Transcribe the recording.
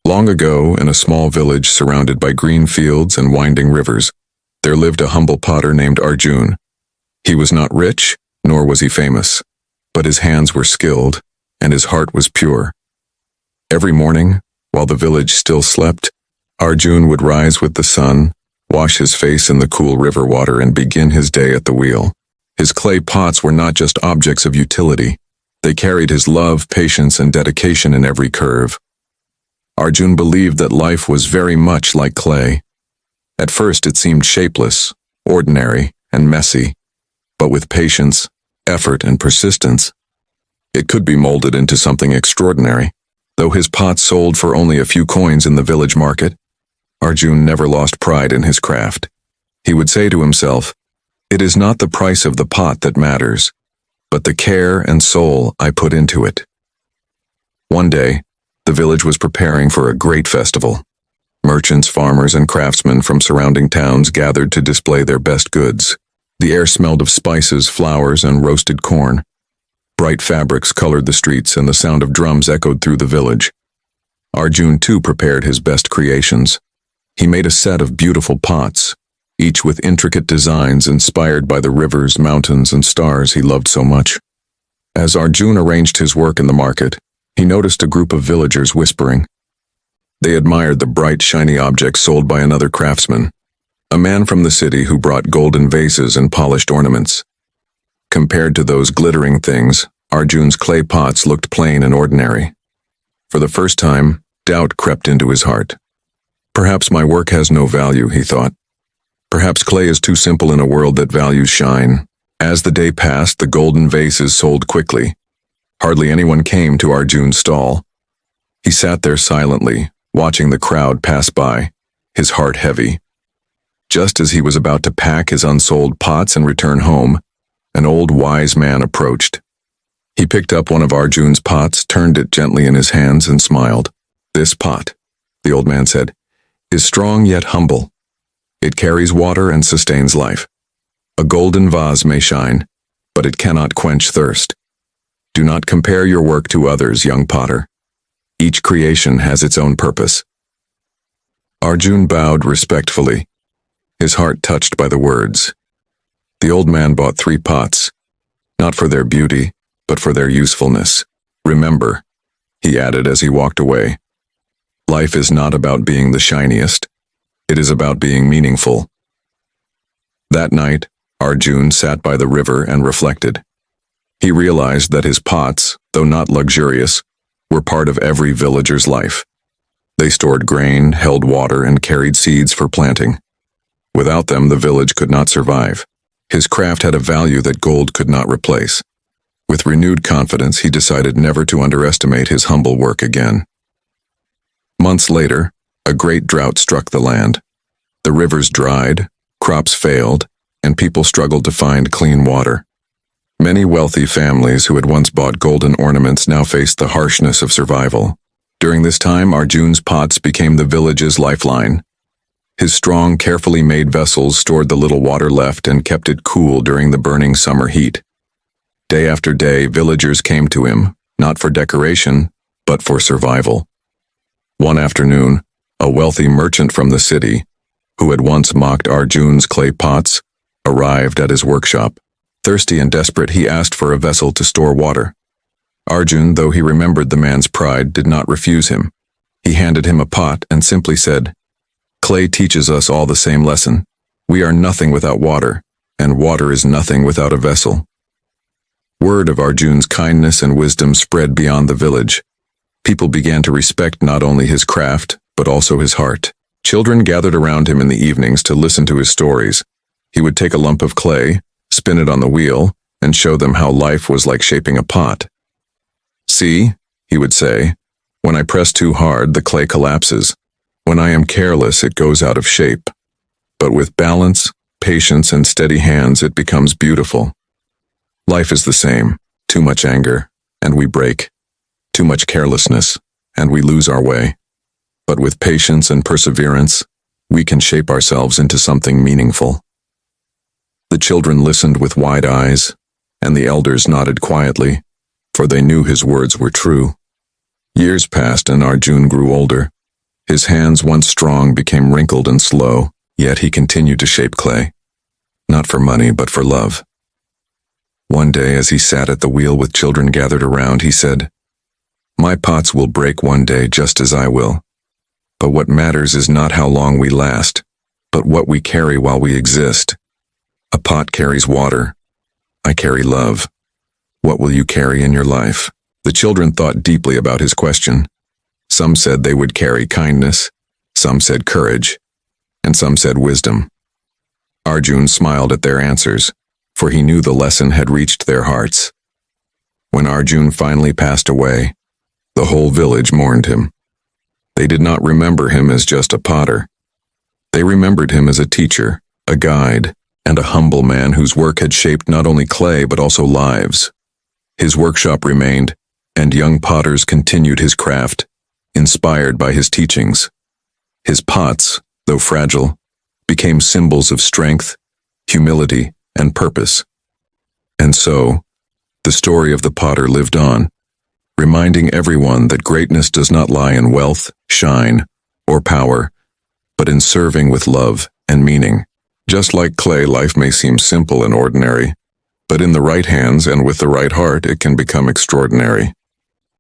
Long ago, in a small village surrounded by green fields and winding rivers, there lived a humble potter named Arjun. He was not rich, nor was he famous, but his hands were skilled, and his heart was pure. Every morning, while the village still slept, Arjun would rise with the sun, wash his face in the cool river water, and begin his day at the wheel. His clay pots were not just objects of utility. They carried his love, patience, and dedication in every curve. Arjun believed that life was very much like clay. At first it seemed shapeless, ordinary, and messy, but with patience, effort, and persistence, it could be molded into something extraordinary. Though his pots sold for only a few coins in the village market, Arjun never lost pride in his craft. He would say to himself, "It is not the price of the pot that matters, but the care and soul I put into it." One day, the village was preparing for a great festival. Merchants, farmers, and craftsmen from surrounding towns gathered to display their best goods. The air smelled of spices, flowers, and roasted corn. Bright fabrics colored the streets, and the sound of drums echoed through the village. Arjun too prepared his best creations. He made a set of beautiful pots, each with intricate designs inspired by the rivers, mountains, and stars he loved so much. As Arjun arranged his work in the market, he noticed a group of villagers whispering. They admired the bright, shiny objects sold by another craftsman, a man from the city who brought golden vases and polished ornaments. Compared to those glittering things, Arjun's clay pots looked plain and ordinary. For the first time, doubt crept into his heart. Perhaps my work has no value, he thought. Perhaps clay is too simple in a world that values shine. As the day passed, the golden vases sold quickly. Hardly anyone came to Arjun's stall. He sat there silently, watching the crowd pass by, his heart heavy. Just as he was about to pack his unsold pots and return home, an old wise man approached. He picked up one of Arjun's pots, turned it gently in his hands, and smiled. "This pot," the old man said, "is strong yet humble. It carries water and sustains life. A golden vase may shine, but it cannot quench thirst. Do not compare your work to others, young potter. Each creation has its own purpose." Arjun bowed respectfully, his heart touched by the words. The old man bought 3 pots, not for their beauty, but for their usefulness. "Remember," he added as he walked away, "life is not about being the shiniest. It is about being meaningful." That night, Arjun sat by the river and reflected. He realized that his pots, though not luxurious, were part of every villager's life. They stored grain, held water, and carried seeds for planting. Without them, the village could not survive. His craft had a value that gold could not replace. With renewed confidence, he decided never to underestimate his humble work again. Months later, a great drought struck the land. The rivers dried, crops failed, and people struggled to find clean water. Many wealthy families who had once bought golden ornaments now faced the harshness of survival. During this time, Arjun's pots became the village's lifeline. His strong, carefully made vessels stored the little water left and kept it cool during the burning summer heat. Day after day, villagers came to him, not for decoration, but for survival. One afternoon, a wealthy merchant from the city, who had once mocked Arjun's clay pots, arrived at his workshop. Thirsty and desperate, he asked for a vessel to store water. Arjun, though he remembered the man's pride, did not refuse him. He handed him a pot and simply said, "Clay teaches us all the same lesson. We are nothing without water, and water is nothing without a vessel." Word of Arjun's kindness and wisdom spread beyond the village. People began to respect not only his craft, but also his heart. Children gathered around him in the evenings to listen to his stories. He would take a lump of clay, spin it on the wheel, and show them how life was like shaping a pot. "See," he would say, "when I press too hard, the clay collapses. When I am careless, it goes out of shape. But with balance, patience, and steady hands, it becomes beautiful. Life is the same. Too much anger, and we break. Too much carelessness, and we lose our way. But with patience and perseverance, we can shape ourselves into something meaningful." The children listened with wide eyes, and the elders nodded quietly, for they knew his words were true. Years passed and Arjun grew older. His hands, once strong, became wrinkled and slow, yet he continued to shape clay. Not for money, but for love. One day, as he sat at the wheel with children gathered around, he said, "My pots will break one day just as I will. But what matters is not how long we last, but what we carry while we exist. A pot carries water. I carry love. What will you carry in your life?" The children thought deeply about his question. Some said they would carry kindness, some said courage, and some said wisdom. Arjun smiled at their answers, for he knew the lesson had reached their hearts. When Arjun finally passed away, the whole village mourned him. They did not remember him as just a potter. They remembered him as a teacher, a guide, and a humble man whose work had shaped not only clay but also lives. His workshop remained, and young potters continued his craft, inspired by his teachings. His pots, though fragile, became symbols of strength, humility, and purpose. And so, the story of the potter lived on, reminding everyone that greatness does not lie in wealth, shine, or power, but in serving with love and meaning. Just like clay, life may seem simple and ordinary, but in the right hands and with the right heart, it can become extraordinary.